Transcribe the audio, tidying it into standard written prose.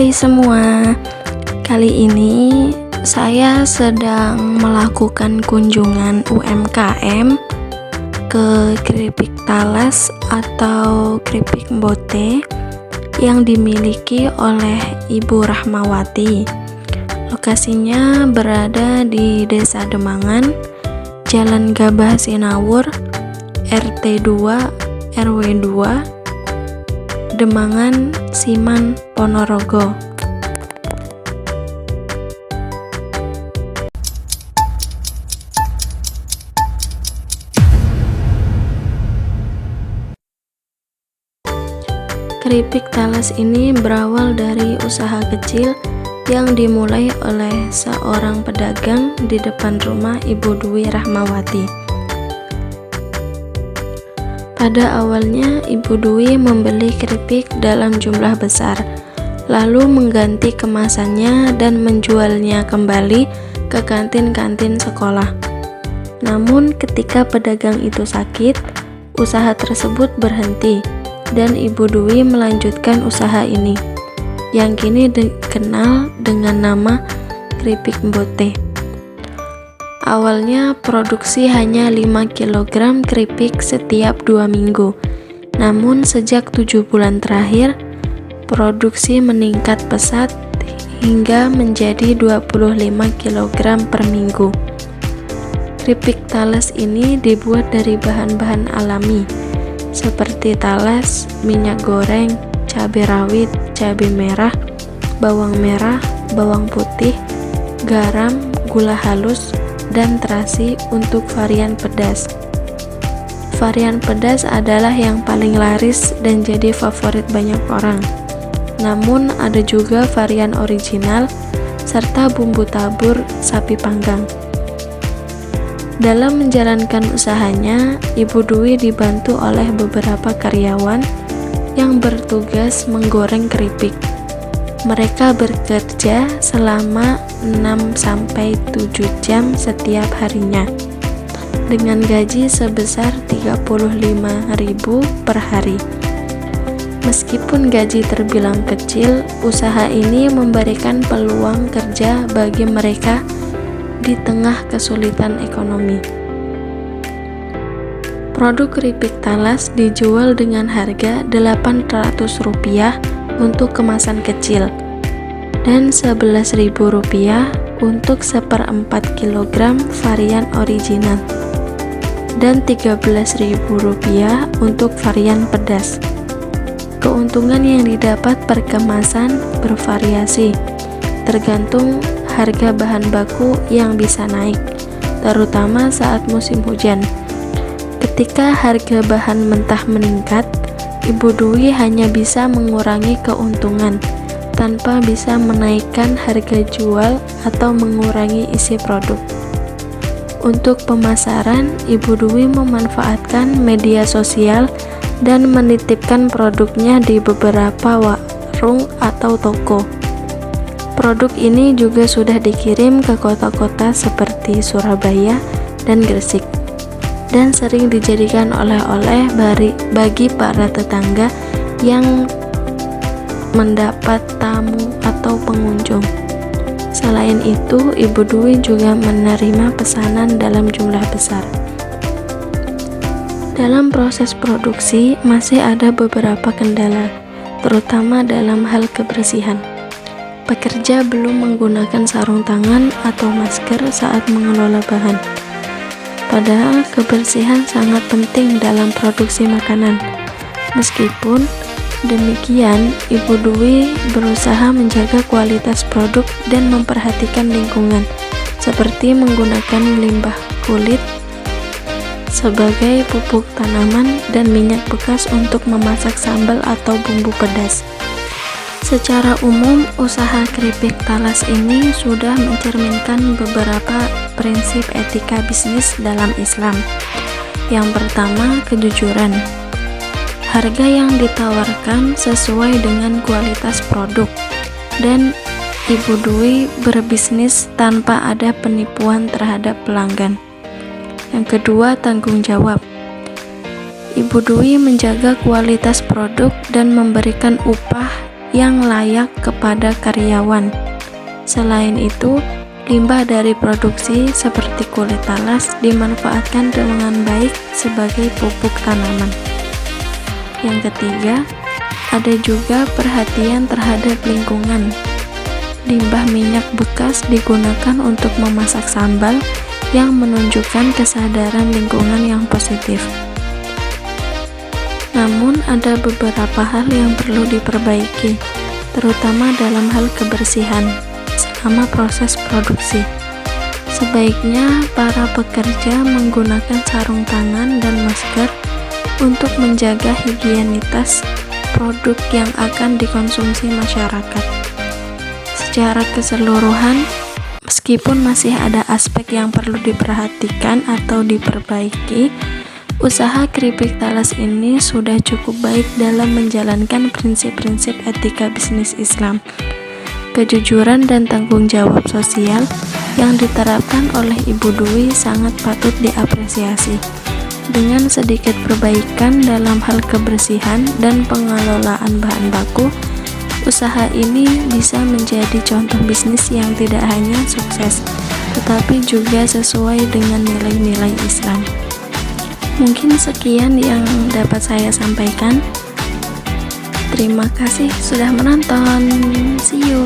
Hai semua, kali ini saya sedang melakukan kunjungan UMKM ke Kripik Talas atau Kripik Mbote yang dimiliki oleh Ibu Rahmawati. Lokasinya berada di Desa Demangan, Jalan Gabah Sinawur, RT 2 RW 2, Demangan, Siman, Ponorogo. Kripik Talas ini berawal dari usaha kecil yang dimulai oleh seorang pedagang di depan rumah Ibu Dwi Rahmawati. Pada awalnya, Ibu Dwi membeli keripik dalam jumlah besar, lalu mengganti kemasannya dan menjualnya kembali ke kantin-kantin sekolah. Namun, ketika pedagang itu sakit, usaha tersebut berhenti, dan Ibu Dwi melanjutkan usaha ini, yang kini dikenal dengan nama Kripik Mbote. Awalnya produksi hanya 5 kg keripik setiap 2 minggu. Namun sejak 7 bulan terakhir, produksi meningkat pesat hingga menjadi 25 kg per minggu. Kripik talas ini dibuat dari bahan-bahan alami seperti talas, minyak goreng, cabai rawit, cabai merah, bawang merah, bawang putih, garam, gula halus, dan terasi untuk varian pedas. Varian pedas adalah yang paling laris dan jadi favorit banyak orang. Namun ada juga varian original serta bumbu tabur sapi panggang. Dalam menjalankan usahanya, Ibu Dwi dibantu oleh beberapa karyawan yang bertugas menggoreng keripik. Mereka bekerja selama 6-7 jam setiap harinya dengan gaji sebesar 35.000 per hari. Meskipun gaji terbilang kecil, usaha ini memberikan peluang kerja bagi mereka di tengah kesulitan ekonomi. Produk keripik talas dijual dengan harga Rp800 untuk kemasan kecil dan Rp11.000 untuk 1/4 kg varian original dan Rp13.000 untuk varian pedas. Keuntungan yang didapat per kemasan bervariasi tergantung harga bahan baku yang bisa naik, terutama saat musim hujan. Ketika harga bahan mentah meningkat, Ibu Dwi hanya bisa mengurangi keuntungan tanpa bisa menaikkan harga jual atau mengurangi isi produk. Untuk pemasaran, Ibu Dwi memanfaatkan media sosial dan menitipkan produknya di beberapa warung atau toko. Produk ini juga sudah dikirim ke kota-kota seperti Surabaya dan Gresik, dan sering dijadikan oleh-oleh bagi para tetangga yang mendapat tamu atau pengunjung. Selain itu, Ibu Dwi juga menerima pesanan dalam jumlah besar. Dalam proses produksi masih ada beberapa kendala, terutama dalam hal kebersihan. Pekerja belum menggunakan sarung tangan atau masker saat mengelola bahan. Padahal kebersihan sangat penting dalam produksi makanan. Meskipun demikian, Ibu Dwi berusaha menjaga kualitas produk dan memperhatikan lingkungan, seperti menggunakan limbah kulit sebagai pupuk tanaman dan minyak bekas untuk memasak sambal atau bumbu pedas. Secara umum, usaha keripik talas ini sudah mencerminkan beberapa prinsip etika bisnis dalam Islam. Yang pertama, kejujuran. Harga yang ditawarkan sesuai dengan kualitas produk, dan Ibu Dwi berbisnis tanpa ada penipuan terhadap pelanggan. Yang kedua, tanggung jawab. Ibu Dwi menjaga kualitas produk dan memberikan upah yang layak kepada karyawan. Selain itu, limbah dari produksi seperti kulit talas dimanfaatkan dengan baik sebagai pupuk tanaman. Yang ketiga, ada juga perhatian terhadap lingkungan. Limbah minyak bekas digunakan untuk memasak sambal yang menunjukkan kesadaran lingkungan yang positif. Namun ada beberapa hal yang perlu diperbaiki, terutama dalam hal kebersihan selama proses produksi. Sebaiknya para pekerja menggunakan sarung tangan dan masker untuk menjaga higienitas produk yang akan dikonsumsi masyarakat. Secara keseluruhan, meskipun masih ada aspek yang perlu diperhatikan atau diperbaiki, usaha keripik talas ini sudah cukup baik dalam menjalankan prinsip-prinsip etika bisnis Islam. Kejujuran dan tanggung jawab sosial yang diterapkan oleh Ibu Dwi sangat patut diapresiasi. Dengan sedikit perbaikan dalam hal kebersihan dan pengelolaan bahan baku, usaha ini bisa menjadi contoh bisnis yang tidak hanya sukses, tetapi juga sesuai dengan nilai-nilai Islam. Mungkin sekian yang dapat saya sampaikan. Terima kasih sudah menonton. See you.